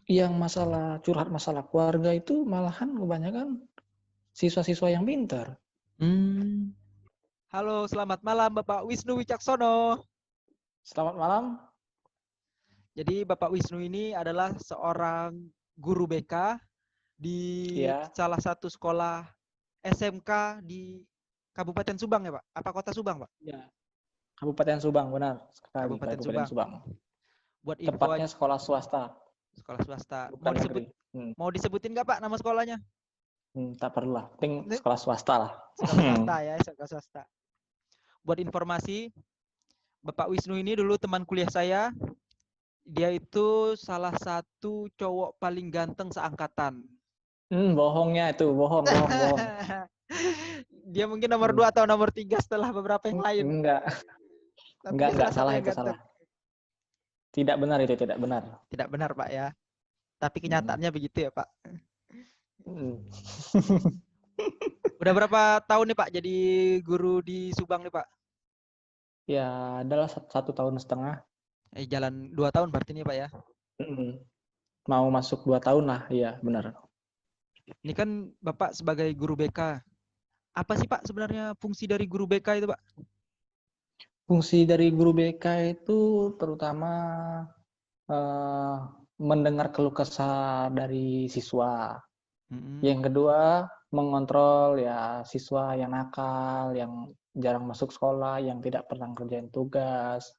yang masalah curhat masalah keluarga itu malahan kebanyakan siswa-siswa yang pintar. Hmm. Halo, selamat malam Bapak Wisnu Wicaksono. Selamat malam. Jadi Bapak Wisnu ini adalah seorang guru BK di Ya, salah satu sekolah SMK di Kabupaten Subang ya Pak? Apa Kota Subang Pak? ya. Kabupaten Subang, benar sekali. Kabupaten Kabupaten Subang. Subang. Buat info Tepatnya sekolah swasta, sekolah swasta. bukan negeri. Mau disebutin nggak Pak nama sekolahnya? Tak perlu lah. Penting Ini sekolah swasta lah. sekolah swasta ya, sekolah swasta. Buat informasi, Bapak Wisnu ini dulu teman kuliah saya. Dia itu salah satu cowok paling ganteng seangkatan. Bohongnya itu, bohong. Dia mungkin nomor Hmm, 2 atau nomor 3 setelah beberapa yang lain. Enggak, Tapi dia enggak salah satu salah yang itu ganteng. salah. Tidak benar itu, tidak benar. Tidak benar Pak ya. Tapi Hmm. kenyataannya begitu ya Pak. Hmm. Udah berapa tahun nih Pak jadi guru di Subang nih Pak? Ya, adalah 1,5 tahun. Jalan 2 tahun berarti nih Pak ya. Mm. Mau masuk 2 tahun lah, iya benar. Ini kan Bapak sebagai guru BK. Apa sih Pak sebenarnya fungsi dari guru BK itu Pak? Fungsi dari guru BK itu terutama eh, mendengar keluh kesah dari siswa. Mm-mm. Yang kedua, mengontrol ya siswa yang nakal, yang jarang masuk sekolah, yang tidak pernah kerjain tugas.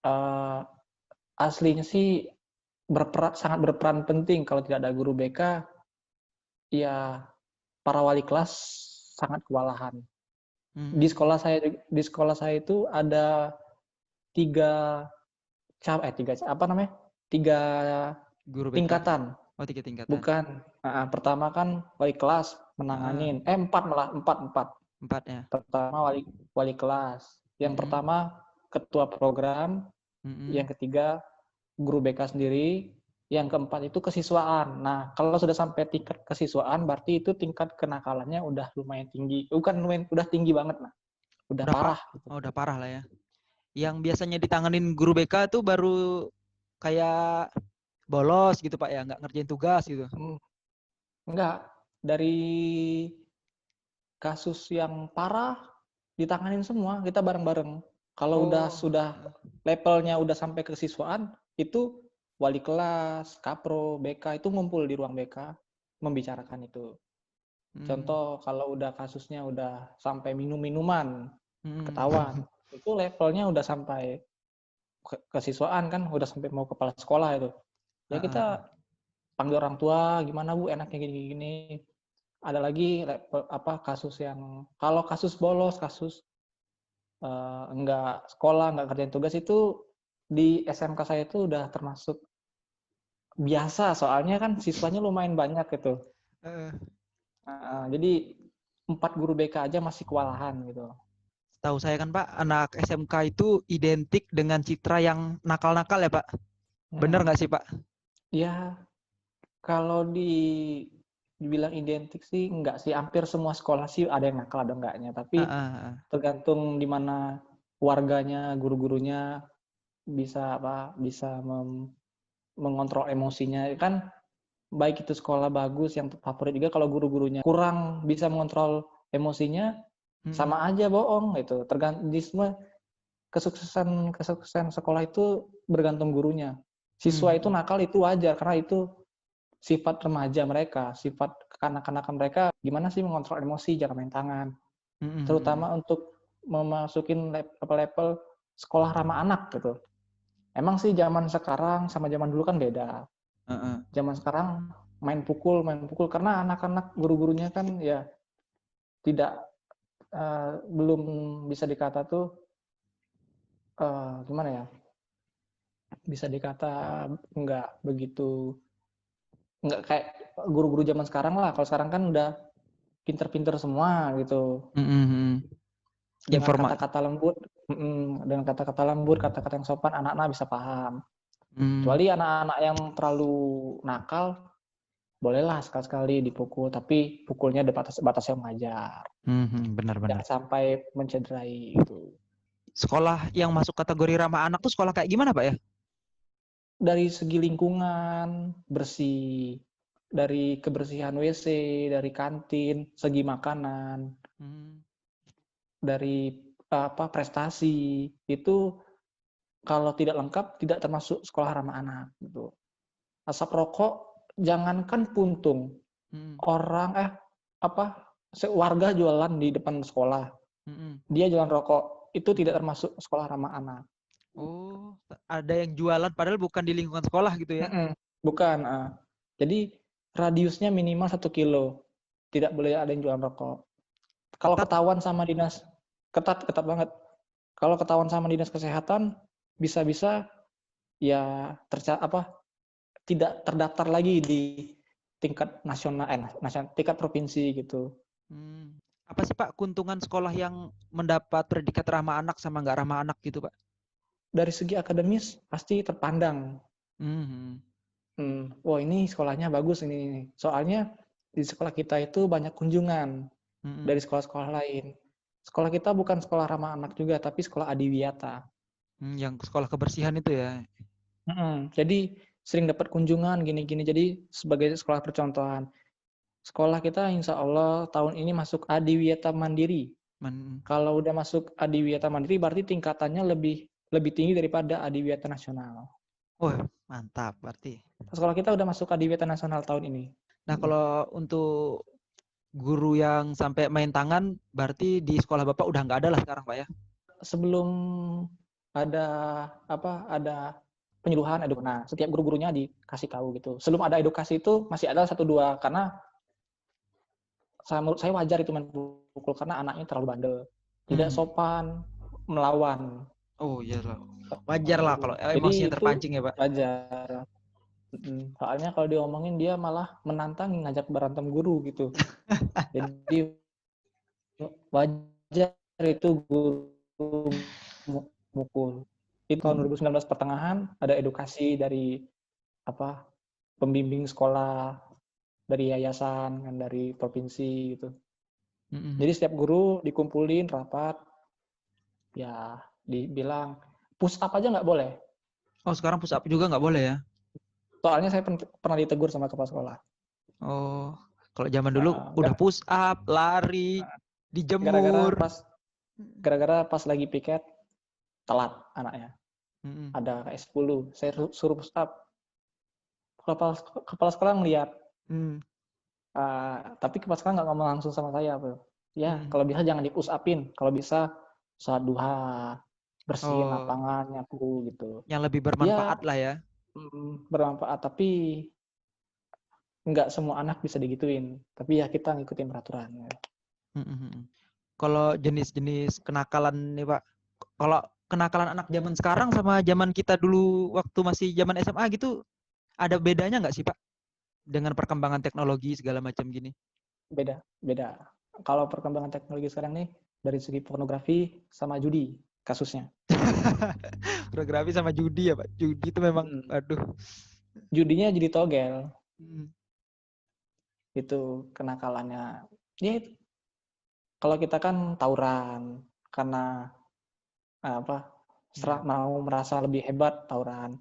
Eh, Aslinya sih sangat berperan penting. Kalau tidak ada guru BK, ya para wali kelas sangat kewalahan. Mm-mm. Di sekolah saya itu ada tiga tiga apa namanya, tiga Guru BK. tingkatan. Oh, 3 tingkatan. Bukan, pertama kan wali kelas Heeh, menanganin, empat malah, empat. 4 ya. Pertama wali wali kelas, yang Mm-mm. pertama ketua program, yang Mm-mm. ketiga guru BK sendiri, yang keempat itu kesiswaan. Nah, kalau sudah sampai tingkat kesiswaan, berarti itu tingkat kenakalannya udah lumayan tinggi. Bukan lumayan, udah tinggi banget lah. Udah Udah Pak. parah gitu. Oh, udah parah lah ya. Yang biasanya ditanganin guru BK tuh baru kayak bolos gitu Pak ya, nggak ngerjain tugas gitu. Enggak, dari kasus yang parah ditanganin semua, kita bareng-bareng. Kalau Oh, sudah levelnya udah sampai kesiswaan, itu wali kelas, kapro, BK itu ngumpul di ruang BK membicarakan itu. hmm. Contoh kalau udah kasusnya udah sampai minum-minuman, Hmm. ketahuan, itu levelnya udah sampai kesiswaan kan, udah sampai mau kepala sekolah itu. Ya Heeh. kita panggil orang tua, gimana Bu, enaknya gini-gini. Ada lagi apa kasus yang kalau kasus bolos, kasus enggak sekolah, enggak kerjain tugas itu di SMK saya itu udah termasuk biasa, soalnya kan siswanya lumayan banyak gitu. Heeh. Jadi 4 guru BK aja masih kewalahan gitu. Tahu saya kan Pak, anak SMK itu identik dengan citra yang nakal-nakal ya Pak. Bener Mm-mm. nggak sih Pak? Ya, kalau dibilang identik sih enggak sih, hampir semua sekolah sih ada yang nakal ada enggaknya, tapi Heeh. tergantung di mana warganya, guru-gurunya bisa mengontrol emosinya kan. Baik itu sekolah bagus yang favorit juga, kalau guru-gurunya kurang bisa mengontrol emosinya, Hmm. sama aja bohong gitu. Tergantung di semua kesuksesan kesuksesan sekolah itu bergantung gurunya. Siswa itu Hmm. nakal itu wajar karena itu sifat remaja mereka, sifat kekanak-kanakan mereka, gimana sih mengontrol emosi, jangan main tangan. Hmm. Terutama untuk memasukin level-level sekolah ramah anak gitu. Emang sih zaman sekarang sama zaman dulu kan beda. Heeh. Zaman sekarang main pukul karena anak-anak guru-gurunya kan ya tidak belum bisa dikata tuh gimana ya? Bisa dikata nggak begitu, nggak kayak guru-guru zaman sekarang lah. Kalau sekarang kan udah pinter-pinter semua gitu. Hmm. Dengan Informa. kata-kata lembut, dengan kata-kata lembut, kata-kata yang sopan, anak-anak bisa paham. Hmm. Kecuali anak-anak yang terlalu nakal, bolehlah sekali-sekali dipukul, tapi pukulnya di batas yang wajar. Hmm. Jangan Benar-benar. sampai mencederai itu. Sekolah yang masuk kategori ramah anak tuh sekolah kayak gimana Pak ya? dari segi lingkungan, bersih, dari kebersihan WC, dari kantin, segi makanan, Hmm. dari prestasi, itu kalau tidak lengkap tidak termasuk sekolah ramah anak gitu. Asap rokok jangankan puntung, Hmm. orang warga jualan di depan sekolah, Hmm. dia jualan rokok, itu Hmm. tidak termasuk sekolah ramah anak. Oh, ada yang jualan padahal bukan di lingkungan sekolah gitu ya? Bukan. Jadi radiusnya minimal 1 kilo, tidak boleh ada yang jualan rokok. Kalau Ketat. ketahuan sama dinas, ketat banget. Kalau ketahuan sama dinas kesehatan, bisa-bisa ya tidak terdaftar lagi di tingkat nasional, tingkat provinsi gitu. Hmm. Apa sih Pak keuntungan sekolah yang mendapat predikat ramah anak sama nggak ramah anak gitu Pak? Dari segi akademis pasti terpandang. Hmm. Wah ini sekolahnya bagus ini. Soalnya di sekolah kita itu banyak kunjungan Hmm. dari sekolah-sekolah lain. Sekolah kita bukan sekolah ramah anak juga, tapi sekolah adiwiyata. Yang sekolah kebersihan itu ya? Jadi sering dapat kunjungan gini-gini. Jadi sebagai sekolah percontohan, sekolah kita insya Allah tahun ini masuk adiwiyata mandiri. Kalau udah masuk adiwiyata mandiri, berarti tingkatannya lebih tinggi daripada adiwiyata nasional. Oh, mantap berarti. Sekolah kita udah masuk adiwiyata nasional tahun ini. Nah, kalau untuk guru yang sampai main tangan, berarti di sekolah Bapak udah nggak ada lah sekarang, Pak ya? Sebelum ada ada penyuluhan edukasi. Nah, setiap guru-gurunya dikasih tahu gitu. Sebelum ada edukasi itu masih ada 1-2 karena menurut saya wajar itu main pukul karena anaknya terlalu bandel. Tidak sopan, melawan. Oh iya lah. Wajar lah kalau emosinya Jadi itu terpancing ya, Pak. wajar. Soalnya kalau diomongin dia malah menantang ngajak berantem guru gitu. Jadi wajar itu guru mukul. Itu tahun 2019 pertengahan ada edukasi dari pembimbing sekolah, dari yayasan, kan dari provinsi gitu. Jadi setiap guru dikumpulin rapat, ya dibilang push up aja nggak boleh. Oh, sekarang push up juga nggak boleh ya? Soalnya saya pernah ditegur sama kepala sekolah. Oh, kalau zaman dulu udah push up, lari, Gara-gara dijemur. pas lagi piket telat anaknya. Ada kayak 10, saya suruh push up. Kepala sekolah ngeliat. Tapi kepala sekolah nggak ngomong langsung sama saya, Bro. Ya, kalau bisa jangan di push upin. Kalau bisa sholat duha, bersihin lapangan, nyapu gitu. Yang lebih Ya, bermanfaat lah ya. bermanfaat, tapi nggak semua anak bisa digituin. Tapi ya kita ngikutin peraturan. Kalau jenis-jenis kenakalan nih Pak, kalau kenakalan anak zaman sekarang sama zaman kita dulu waktu masih zaman SMA gitu, ada bedanya nggak sih Pak? Dengan perkembangan teknologi segala macam gini. Beda. Kalau perkembangan teknologi sekarang nih, dari segi pornografi sama judi kasusnya. Pornografi sama judi ya Pak. Judi itu memang, aduh. Judinya jadi togel. Itu kenakalannya. Ya, kalau kita kan tawuran karena mau merasa lebih hebat tawuran.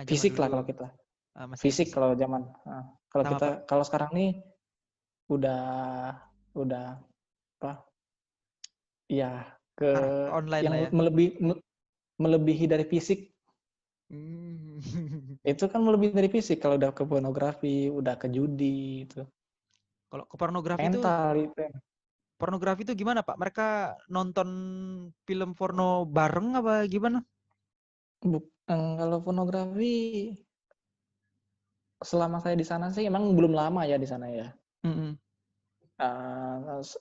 Fisik lah kalau kita. Fisik kalau zaman. Kalau sekarang nih udah ya ke online yang lah ya. melebihi dari fisik. Itu kan melebihi dari fisik kalau udah ke pornografi, udah ke judi itu. Kalau ke pornografi mental itu. Pornografi itu gimana Pak? Mereka nonton film porno bareng apa gimana? Kalau pornografi selama saya di sana sih emang belum lama ya di sana ya.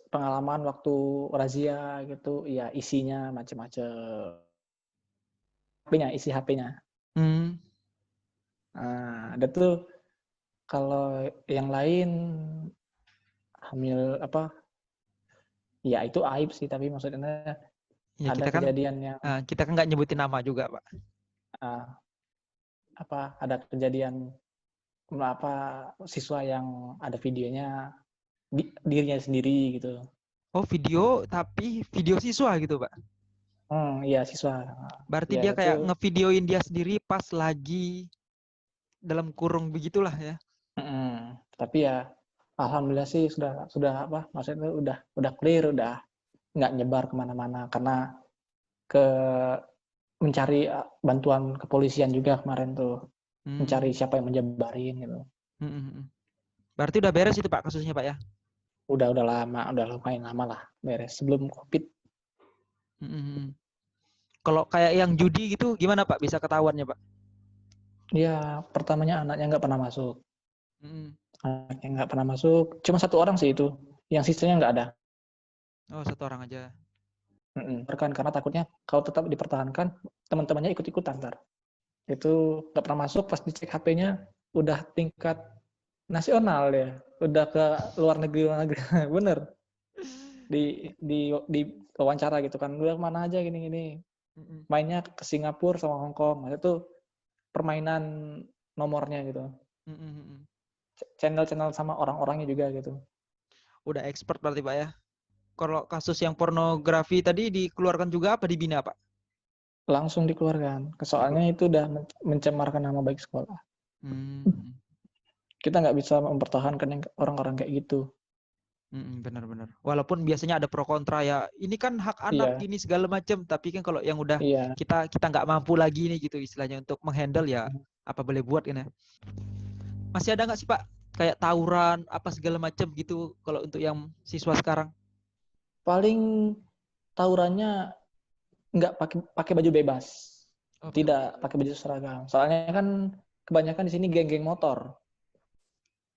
Pengalaman waktu razia gitu, ya isinya macam-macam. Isi HP-nya. Ada tuh kalau yang lain hamil ya itu aib sih, tapi maksudnya ya, ada kejadian yang kita kan nggak nyebutin nama juga Pak. Ada kejadian siswa yang ada videonya dirinya sendiri gitu. Oh, video tapi video siswa gitu Pak? Iya, siswa. Berarti Ya, dia itu kayak ngevideoin dia sendiri pas lagi dalam kurung begitulah ya. Tapi ya alhamdulillah sih sudah apa? Maksudnya udah clear, udah nggak nyebar kemana-mana karena ke mencari bantuan kepolisian juga kemarin tuh, mencari siapa yang menyebarin gitu. Berarti udah beres itu Pak kasusnya Pak ya? Udah lama, udah lumayan lama lah beres sebelum COVID. Kalau kayak yang judi gitu gimana Pak bisa ketahuannya Pak? Ya pertamanya anaknya nggak pernah masuk. Anaknya nggak pernah masuk, cuma 1 orang sih itu, yang sisanya nggak ada. Oh 1 orang aja. Karena takutnya kalau tetap dipertahankan teman-temannya ikut-ikutan ntar. Itu nggak pernah masuk, pas dicek HP-nya udah tingkat nasional ya, udah ke luar negeri bener. Di wawancara gitu kan, udah kemana aja gini-gini. Mainnya ke Singapura sama Hong Kong, itu permainan nomornya gitu. Channel-channel sama orang-orangnya juga gitu. Udah expert berarti Pak ya. Kalau kasus yang pornografi tadi dikeluarkan juga apa dibina Pak? Langsung dikeluarkan. Soalnya itu udah mencemarkan nama baik sekolah. Kita nggak bisa mempertahankan orang-orang kayak gitu. Benar-benar. Walaupun biasanya ada pro kontra ya. Ini kan hak anak ini segala macam. Tapi kan kalau yang udah kita nggak mampu lagi nih gitu istilahnya untuk menghandle ya apa boleh buat kan ya. Masih ada nggak sih Pak kayak tawuran apa segala macam gitu kalau untuk yang siswa sekarang? Paling tawurannya nggak pakai baju bebas. Tidak pakai baju seragam. Soalnya kan kebanyakan di sini geng-geng motor.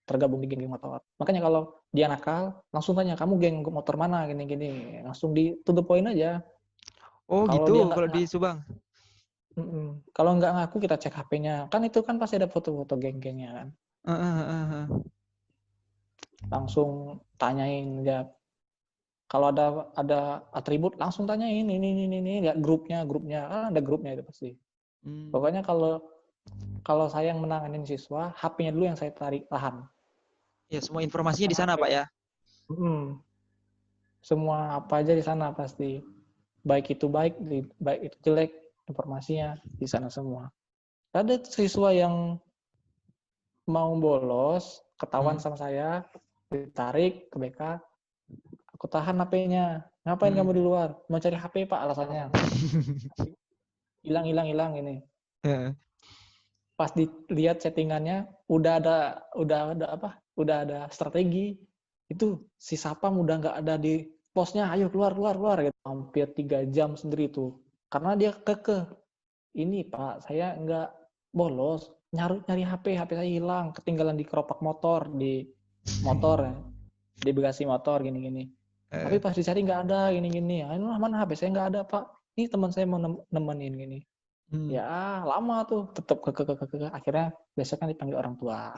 Tergabung di geng-geng motor. Makanya kalau dia nakal, langsung tanya, kamu geng motor mana, gini-gini. Langsung to the point aja. Oh kalau gitu, kalau di Subang? Kalau nggak ngaku, kita cek HP-nya. Kan itu kan pasti ada foto-foto geng-gengnya kan. Langsung tanyain, ya. Kalau ada atribut, langsung tanyain, ini, lihat grupnya. Ada grupnya itu pasti. Pokoknya kalau saya yang menanganin siswa, HP-nya dulu yang saya tahan. Ya, semua informasinya di sana, Pak ya? Semua apa aja di sana pasti. Baik itu jelek, informasinya di sana semua. Ada siswa yang mau bolos, ketahuan sama saya, ditarik ke BK, aku tahan HP-nya. Ngapain kamu di luar? Mau cari HP, Pak, alasannya. Hilang ini. Pas dilihat settingannya udah ada strategi. Itu si Sapam udah nggak ada di posnya, ayo keluar gitu. Hampir 3 jam sendiri tuh. Karena dia kekeh. Ini Pak, saya nggak bolos, nyari HP saya hilang, ketinggalan di keropak motor, di motor ya. Di bagasi motor gini-gini. Tapi pas dicari nggak ada gini-gini. Mana HP saya nggak ada, Pak. Ini teman saya mau nemenin gini. Ya lama tuh, tetap ke akhirnya besok kan dipanggil orang tua.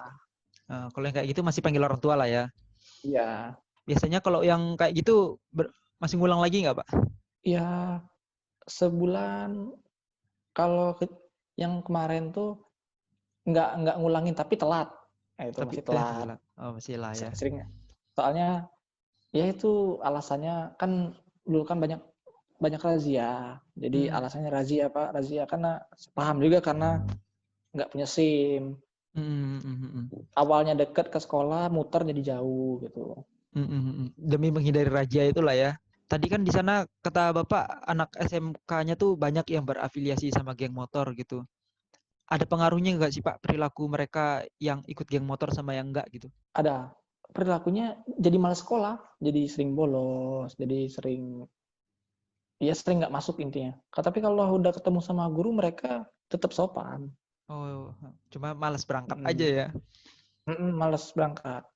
Kalau yang kayak gitu masih panggil orang tua lah ya. Iya. Biasanya kalau yang kayak gitu masih ngulang lagi nggak Pak? Ya sebulan. Kalau yang kemarin tuh nggak ngulangin tapi telat. Itu masih telat. Oh masih lah ya. Sering. Soalnya ya itu alasannya kan dulu kan banyak razia. Jadi alasannya razia Pak, razia karena paham juga karena nggak punya SIM. Awalnya deket ke sekolah, muter jadi jauh gitu. Demi menghindari razia itulah ya. Tadi kan di sana kata Bapak anak SMK-nya tuh banyak yang berafiliasi sama geng motor gitu. Ada pengaruhnya nggak sih Pak perilaku mereka yang ikut geng motor sama yang enggak gitu? Ada. Perilakunya jadi malas sekolah, jadi sering bolos, jadi sering nggak masuk intinya. Tapi kalau udah ketemu sama guru mereka tetap sopan. Oh, cuma malas berangkat aja ya. Malas berangkat.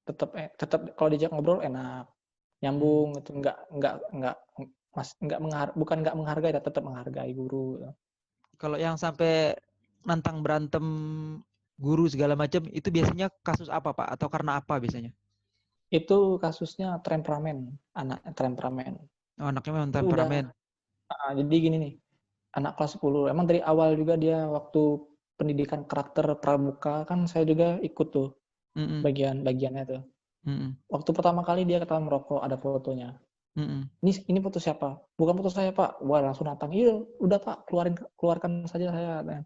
Tetap kalau diajak ngobrol enak, nyambung itu bukan nggak menghargai, tetap menghargai guru. Kalau yang sampai nantang berantem guru segala macam itu biasanya kasus apa Pak? Atau karena apa biasanya? Itu kasusnya temperamen, anaknya temperamen. Oh, anaknya memang temperamen. Jadi gini nih, anak kelas 10, emang dari awal juga dia waktu pendidikan karakter pramuka kan saya juga ikut tuh bagiannya tuh. Waktu pertama kali dia ketahuan merokok, ada fotonya. Ini foto siapa? Bukan foto saya Pak. Wah langsung nantang. Iya, udah Pak, keluarkan saja saya.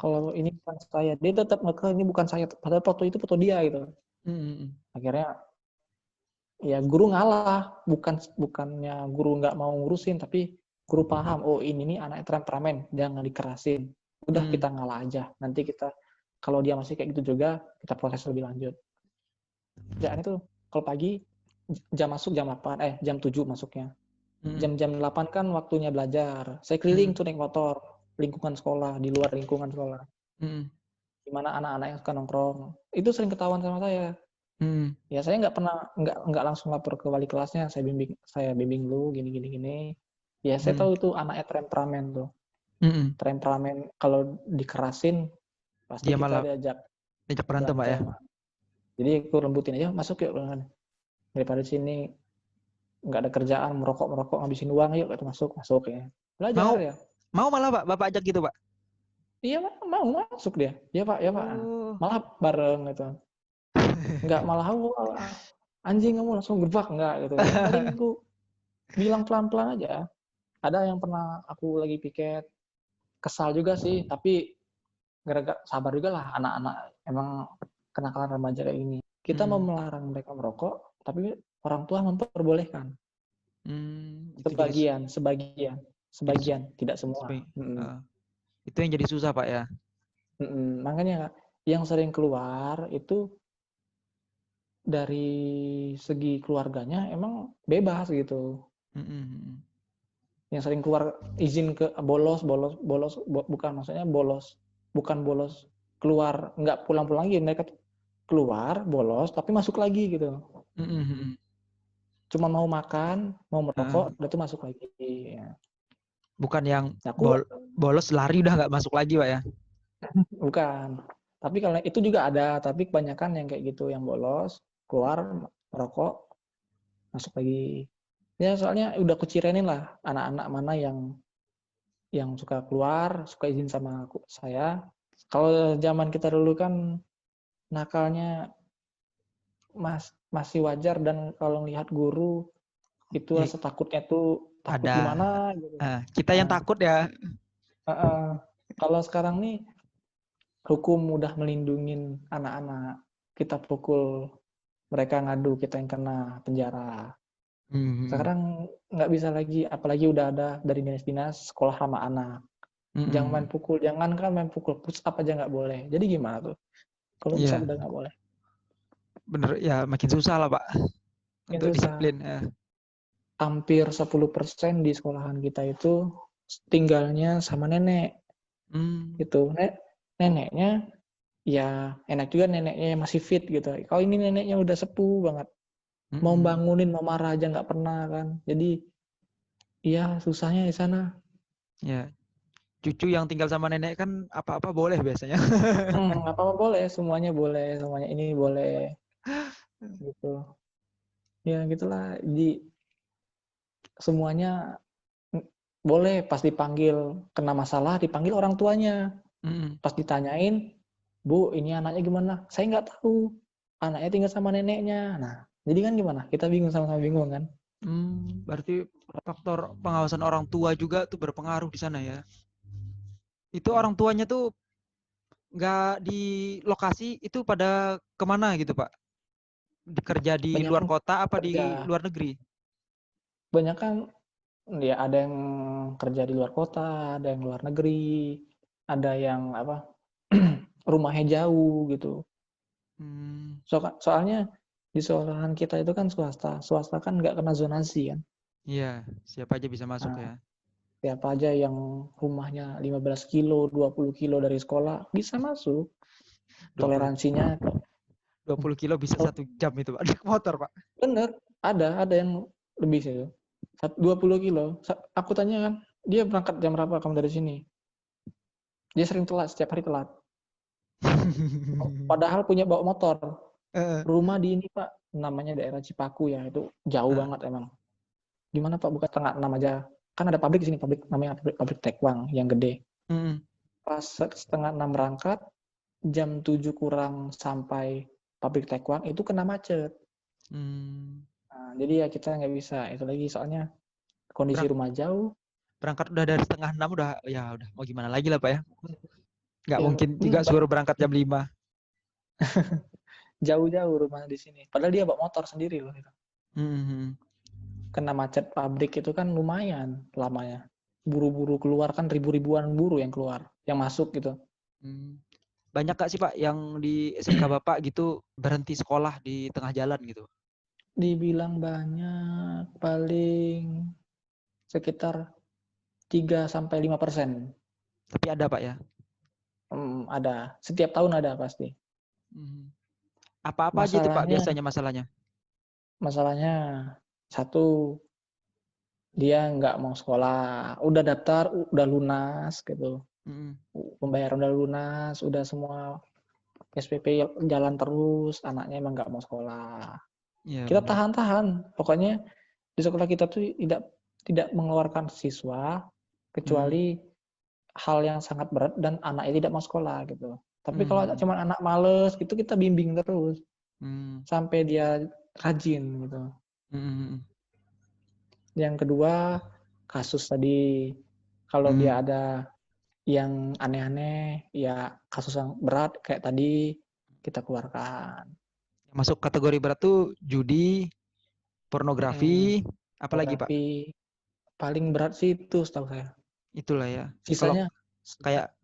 Kalau ini bukan saya, dia tetap ngekeh ini bukan saya, padahal foto itu foto dia gitu. Akhirnya ya guru ngalah, bukannya guru nggak mau ngurusin, tapi guru paham, oh ini nih anaknya temperamen, jangan dikerasin. Udah kita ngalah aja. Nanti kita kalau dia masih kayak gitu juga, kita proses lebih lanjut. Kerjaan itu kalau pagi jam masuk jam 7 masuknya. Jam 8 kan waktunya belajar. Saya keliling tuh naik motor, lingkungan sekolah, di luar lingkungan sekolah. Gimana anak-anak yang suka nongkrong. Itu sering ketahuan sama saya. Ya saya nggak langsung lapor ke wali kelasnya, saya bimbing dulu gini. Ya saya tahu itu anaknya temperamen tuh. Temperamen kalau dikerasin pasti Dia kita malah diajak berantem, Pak ya. Jadi aku lembutin aja, masuk yuk, daripada di sini nggak ada kerjaan, merokok ngabisin uang, yuk kita masuk ya. Belajar ya. Mau malah Pak, Bapak ajak gitu Pak? Iya Pak, mau masuk dia. Ya Pak. Malah bareng gitu. Nggak malah anjing kamu langsung gerbak, nggak gitu. Yang paling aku bilang pelan-pelan aja. Ada yang pernah aku lagi piket, kesal juga sih, tapi gara-gara sabar juga lah, anak-anak emang kenakalan remaja kayak gini. Kita mau melarang mereka merokok, tapi orang tua memperbolehkan. Sebagian, tidak semua. Itu yang jadi susah Pak ya. Makanya yang sering keluar itu dari segi keluarganya emang bebas gitu. Yang sering keluar izin ke bolos, bukan maksudnya bukan bolos keluar nggak pulang lagi, mereka keluar bolos tapi masuk lagi gitu. Cuma mau makan, mau merokok, udah tuh masuk lagi. Ya. Bukan yang bolos lari udah nggak masuk lagi Pak ya? Bukan. Tapi kalau itu juga ada, tapi kebanyakan yang kayak gitu, yang bolos, keluar, merokok, masuk lagi. Ya soalnya udah kucirenin lah anak-anak mana yang suka keluar, suka izin sama saya. Kalau zaman kita dulu kan nakalnya masih wajar, dan kalau lihat guru itu rasa takutnya tuh takut ada. gimana gitu. Kita yang takut ya. Kalau sekarang nih hukum udah melindungi anak-anak. Kita pukul, mereka ngadu, kita yang kena penjara. Sekarang nggak bisa lagi, apalagi udah ada dari dinas-dinas sekolah ramah anak. Jangan main pukul, jangankan main pukul, push up aja nggak boleh. Jadi gimana tuh? Kalau push up udah nggak boleh. Bener ya, makin susah lah Pak untuk disiplin. Ya. Hampir 10% di sekolahan kita itu tinggalnya sama nenek. Gitu. Neneknya ya enak juga, neneknya masih fit gitu. Kalau ini neneknya udah sepuh banget. Mau bangunin, mau marah aja nggak pernah kan. Jadi iya susahnya di sana. Ya. Cucu yang tinggal sama nenek kan apa-apa boleh biasanya. Apa-apa boleh, semuanya ini boleh. Gitu. Ya gitulah. Jadi semuanya boleh, pas dipanggil kena masalah dipanggil orang tuanya. Pas ditanyain, Bu, ini anaknya gimana? Saya nggak tahu. Anaknya tinggal sama neneknya. Nah, jadi kan gimana? Kita bingung, sama-sama bingung kan? Berarti faktor pengawasan orang tua juga tuh berpengaruh di sana ya. Itu orang tuanya tuh nggak di lokasi, itu pada kemana gitu Pak? Kerja di luar kota apa di luar negeri? Banyak kan ya, ada yang kerja di luar kota, ada yang luar negeri, ada yang rumahnya jauh gitu. Soalnya di sekolahan kita itu kan swasta kan nggak kena zonasi kan. Iya, siapa aja bisa masuk ya. Siapa aja yang rumahnya 15 kilo, 20 kilo dari sekolah bisa masuk. Toleransinya 20 kilo bisa 1 jam itu Pak, naik motor Pak. Bener, ada yang lebih sih. 20 kilo. Aku tanya kan, dia berangkat jam berapa kamu dari sini? Dia sering telat, setiap hari telat. Padahal punya bawa motor. Rumah di ini Pak, namanya daerah Cipaku ya, itu jauh banget emang. Gimana Pak, buka setengah 6 aja. Kan ada pabrik di sini, namanya pabrik tekwang yang gede. Pas setengah 6 berangkat, jam 7 kurang sampai pabrik tekwang, itu kena macet. Nah, jadi ya kita nggak bisa itu lagi, soalnya kondisi rumah jauh. Berangkat udah dari setengah 6 udah mau gimana lagi lah Pak ya. Nggak Ya, mungkin juga suruh berangkat jam 5. jauh-jauh rumah di sini. Padahal dia bawa motor sendiri loh. Hmm. Kena macet pabrik itu kan lumayan lamanya. Buru-buru keluar kan ribu-ribuan buru yang keluar, yang masuk gitu. Banyak gak sih Pak yang di SMK Bapak gitu berhenti sekolah di tengah jalan gitu? Dibilang banyak, paling sekitar 3-5%. Tapi ada Pak ya? Ada. Setiap tahun ada pasti. Apa-apa aja tuh Pak Masalahnya, biasanya masalahnya? masalahnya satu, dia nggak mau sekolah. Udah daftar, udah lunas gitu. Pembayaran udah lunas, udah semua SPP jalan terus, anaknya emang nggak mau sekolah. Iya Kita benar. tahan-tahan. Pokoknya di sekolah kita tuh tidak mengeluarkan siswa kecuali hal yang sangat berat dan anaknya tidak mau sekolah gitu. Tapi kalau cuma anak males gitu kita bimbing terus sampai dia rajin gitu. Yang kedua, kasus tadi kalau dia ada yang aneh-aneh, ya kasus yang berat kayak tadi kita keluarkan. Masuk kategori berat tuh judi, pornografi, apalagi Pak? Pornografi paling berat sih itu setahu saya. Itulah ya. Kalau Sisanya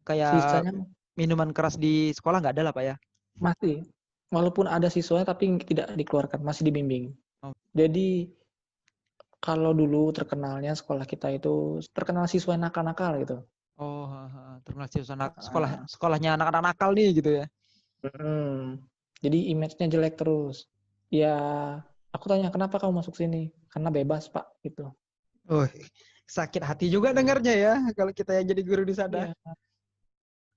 kayak sisanya minuman keras di sekolah nggak ada lah Pak ya? masih, walaupun ada siswa tapi tidak dikeluarkan, masih dibimbing. Oh. Jadi kalau dulu terkenalnya sekolah kita itu terkenal siswa nakal-nakal gitu. Oh, terkenal siswa sekolahnya anak-anak nakal nih gitu ya. Jadi image-nya jelek terus. Ya, aku tanya kenapa kamu masuk sini? Karena bebas Pak gitu. Oh, sakit hati juga dengarnya ya kalau kita yang jadi guru di sana. Iya,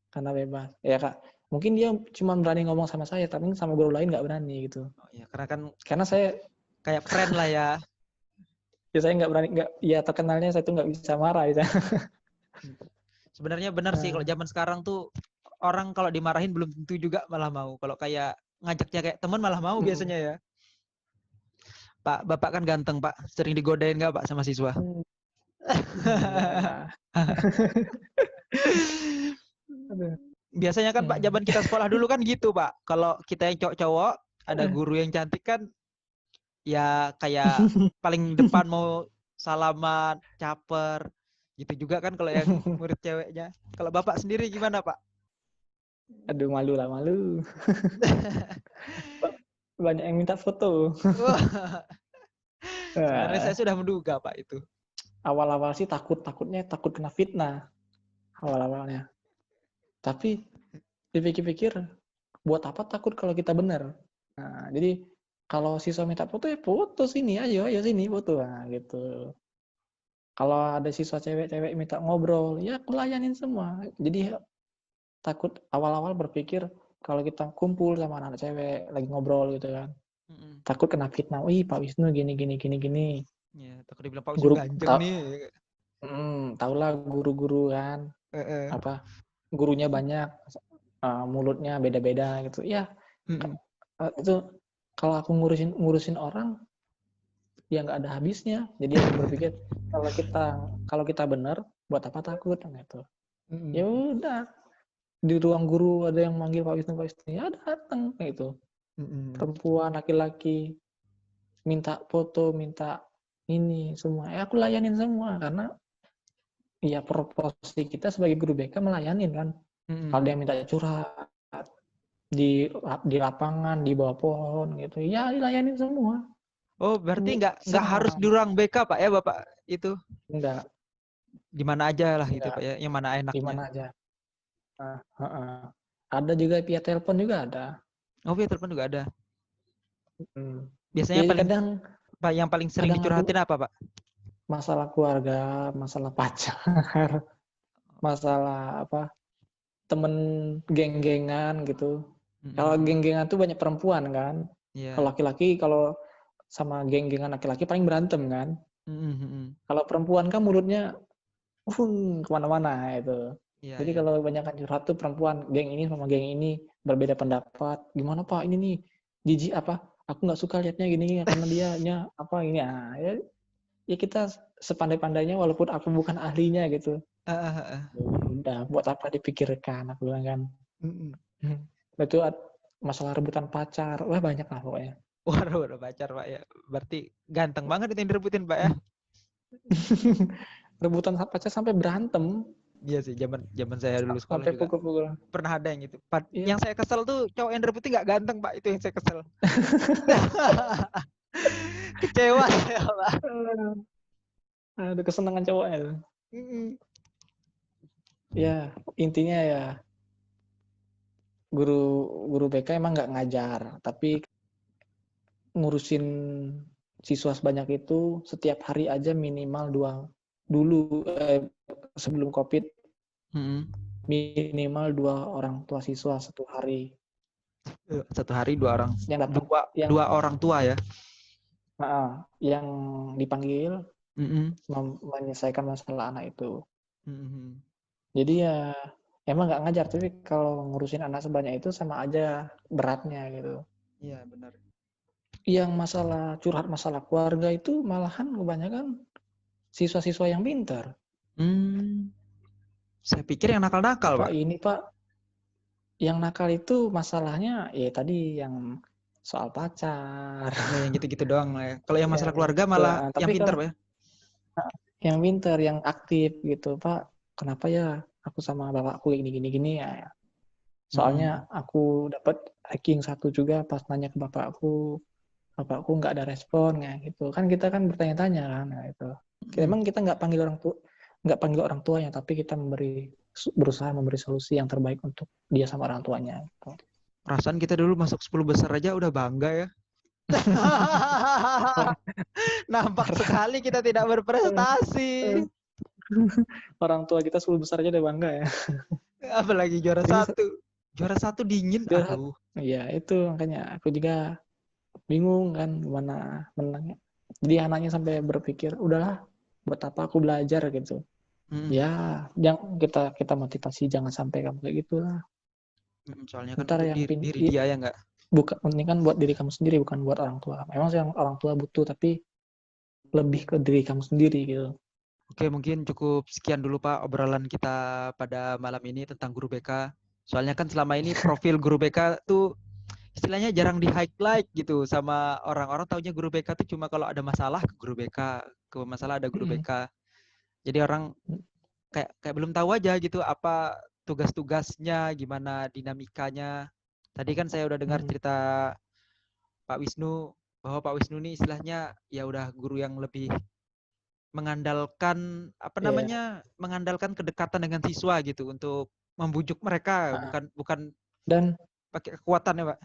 karena bebas. Ya Kak, mungkin dia cuma berani ngomong sama saya, tapi sama guru lain nggak berani gitu. Oh, ya, karena kan Karena saya kayak friend lah ya. ya saya nggak berani, nggak, ya terkenalnya saya tuh nggak bisa marah gitu. Sebenarnya benar sih kalau zaman sekarang tuh orang kalau dimarahin belum tentu juga malah mau. Kalau kayak ngajaknya kayak teman malah mau biasanya ya. Pak, Bapak kan ganteng Pak. Sering digodain nggak Pak sama siswa? Biasanya kan Pak, zaman kita sekolah dulu kan gitu Pak. Kalau kita yang cowok-cowok, ada guru yang cantik kan, ya kayak paling depan mau salaman, caper. Gitu juga kan kalau yang murid ceweknya. Kalau Bapak sendiri gimana Pak? Aduh, malu lah, malu. Banyak yang minta foto. Sebenarnya saya sudah menduga Pak itu. Awal-awal sih takut kena fitnah. Awal-awalnya. Tapi dipikir-pikir, buat apa takut kalau kita benar? Nah, jadi kalau siswa minta foto, ya foto sini, ayo sini foto. Nah, gitu. Kalau ada siswa cewek-cewek minta ngobrol, ya aku layanin semua. Jadi takut awal-awal berpikir kalau kita kumpul sama anak cewek lagi ngobrol gitu kan, takut kena fitnah. Wih, Pak Wisnu gini. Ya, takut dibilang Pak Wisnu Guru ganjeng nih. tahulah guru-guru kan, apa gurunya banyak, mulutnya beda-beda gitu. Ya, itu kalau aku ngurusin orang, ya nggak ada habisnya. Jadi aku berpikir kalau kita benar, buat apa takut gitu. Ya udah, di ruang guru ada yang manggil Pak Wisnu, ya datang gitu. Perempuan, laki-laki, minta foto, minta ini semua. Ya aku layanin semua karena ya proporsi kita sebagai guru BK melayanin kan. Kalau dia minta curhat di lapangan, di bawah pohon gitu, ya dilayanin semua. Oh, berarti nggak harus di ruang BK Pak ya Bapak itu? Enggak. Di mana aja lah gitu Pak ya, yang mana Di enaknya. mana aja. Ada juga via telepon juga ada. Oh, via telepon juga ada. Biasanya yang paling sering dicurhatin apa Pak? Masalah keluarga, masalah pacar, masalah apa, temen geng-gengan gitu. Kalau geng-gengan tuh banyak perempuan kan. Kalau laki-laki, kalau sama geng-gengan laki-laki paling berantem kan. Kalau perempuan kan mulutnya kemana-mana itu. Jadi kalau kebanyakan curhat tuh perempuan, geng ini sama geng ini berbeda pendapat. Gimana Pak ini nih, jijik apa? Aku nggak suka liatnya gini karena dianya apa ini. Nah, ya kita sepandai-pandainya walaupun aku bukan ahlinya gitu. udah buat apa dipikirkan, aku bilang kan. Mhm. Itu masalah rebutan pacar, wah banyak lah pokoknya. Waduh, udah pacar Pak ya. Berarti ganteng banget itu yang direbutin Pak ya. Rebutan pacar sampai berantem, Iya sih, zaman zaman saya dulu sekolah sampai juga pukul-pukul. pernah ada yang gitu. Iya. Yang saya kesel tuh cowok yang direbutin nggak ganteng Pak, itu yang saya kesel. Kecewa saya Pak. Aduh, kesenangan cowoknya tuh. Mhm. Ya, intinya ya guru guru BK emang nggak ngajar, tapi ngurusin siswa sebanyak itu setiap hari aja minimal dulu sebelum COVID Mhm. minimal 2 orang tua siswa satu hari Satu hari dua orang, yang dapat dua orang tua ya. yang dipanggil Mhm. menyelesaikan masalah anak itu. Mhm. Jadi ya emang nggak ngajar, tapi kalau ngurusin anak sebanyak itu sama aja beratnya gitu. Iya benar. Yang masalah curhat masalah keluarga itu malahan kebanyakan siswa-siswa yang pintar. Saya pikir yang nakal-nakal Pak Pak. ini Pak, yang nakal itu masalahnya ya tadi yang soal pacar. Ya yang gitu-gitu doang lah ya. Kalau yang masalah Yang keluarga gitu. malah yang Tapi pintar kalau Pak ya. yang pintar, yang aktif gitu, Pak, kenapa ya aku sama bapakku gini gini gini ya. Mhm. Soalnya aku dapat ranking 1 juga pas nanya ke bapakku nggak ada respon ya gitu. Kan kita kan bertanya-tanya kan, nah itu. Mhm. Emang kita nggak panggil orang tuanya, tapi kita berusaha memberi solusi yang terbaik untuk dia sama orang tuanya. Gitu. Perasaan kita dulu masuk 10 besar aja udah bangga ya. Nampak sekali kita tidak berprestasi. Orang tua kita 10 besar aja udah bangga ya. Apalagi juara Ini satu. Juara satu dingin, curhat. aduh. Ya itu makanya aku juga bingung kan gimana menangnya. Jadi anaknya sampai berpikir, udahlah buat apa aku belajar gitu. Hmm. Ya, yang kita motivasi jangan sampai kamu kayak gitulah. Soalnya kan Ntar untuk yang diri dia ya nggak. bukan ini kan buat diri kamu sendiri bukan buat orang tua. Memang sih orang tua butuh tapi lebih ke diri kamu sendiri gitu. Oke, mungkin cukup sekian dulu Pak obrolan kita pada malam ini tentang guru BK. Soalnya kan selama ini profil guru BK tuh istilahnya jarang di highlight gitu sama orang-orang, taunya guru BK tuh cuma kalau ada masalah ke guru BK, ke masalah ada guru BK. Jadi orang kayak belum tahu aja gitu apa tugas-tugasnya, gimana dinamikanya. Tadi kan saya udah dengar cerita Pak Wisnu bahwa Pak Wisnu ini istilahnya ya udah guru yang lebih mengandalkan apa Ya, namanya? Mengandalkan kedekatan dengan siswa gitu untuk membujuk mereka, bukan dan pakai kekuatan ya, Pak.